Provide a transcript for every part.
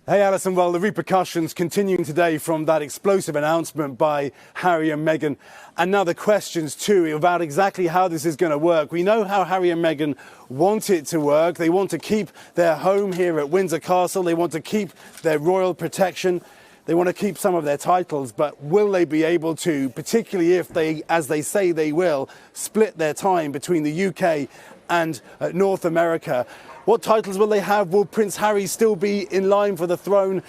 Hey, Alison. Well, the repercussions continuing today from that explosive announcement by Harry and Meghan. And now the questions, too, about exactly how this is going to work. We know how Harry and Meghan want it to work. They want to keep their home here at Windsor Castle. They want to keep their royal protection. They want to keep some of their titles. But will they be able to, particularly if they, as they say they will, split their time between the UK and North America? What titles will they have? Will Prince Harry still be in line for the throne?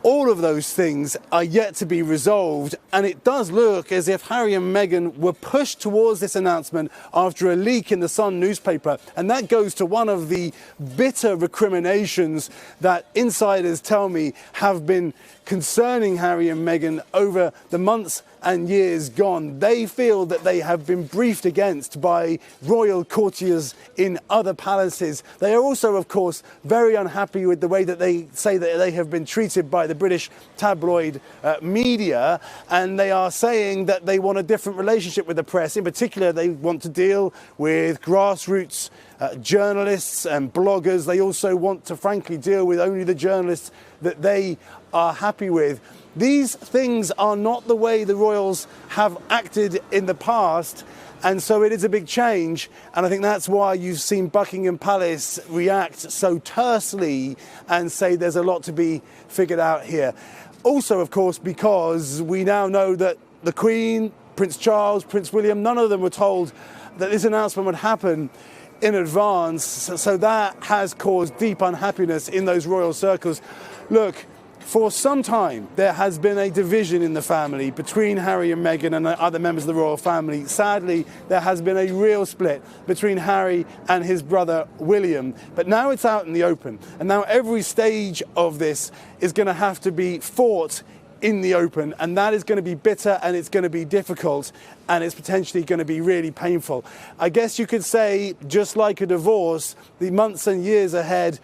All of those things are yet to be resolved, and it does look as if Harry and Meghan were pushed towards this announcement after a leak in the Sun newspaper, and that goes to one of the bitter recriminations that insiders tell me have been concerning Harry and Meghan over the months and years gone. They feel that they have been briefed against by royal courtiers in other palaces. They are also, of course, very unhappy with the way that they say that they have been treated by the British tabloid media, and they are saying that they want a different relationship with the press. In particular, they want to deal with grassroots journalists and bloggers. They also want to, frankly, deal with only the journalists that they are happy with. These things are not the way the royals have acted in the past, and so it is a big change, and I think that's why you've seen Buckingham Palace react so tersely and say there's a lot to be figured out here. Also, of course, because we now know that the Queen, Prince Charles, Prince William, none of them were told that this announcement would happen in advance, so that has caused deep unhappiness in those royal circles. Look, for some time, there has been a division in the family between Harry and Meghan and other members of the royal family. Sadly, there has been a real split between Harry and his brother William. But now it's out in the open. And now every stage of this is going to have to be fought in the open. And that is going to be bitter, and it's going to be difficult, and it's potentially going to be really painful. I guess you could say, just like a divorce, the months and years ahead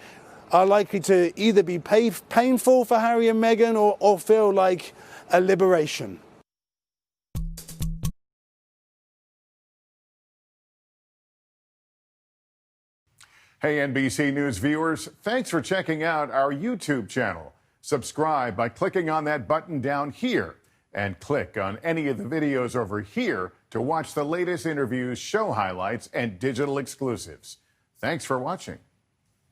are likely to either be painful for Harry and Meghan or feel like a liberation. Hey, NBC News viewers, thanks for checking out our YouTube channel. Subscribe by clicking on that button down here, and click on any of the videos over here to watch the latest interviews, show highlights, and digital exclusives. Thanks for watching.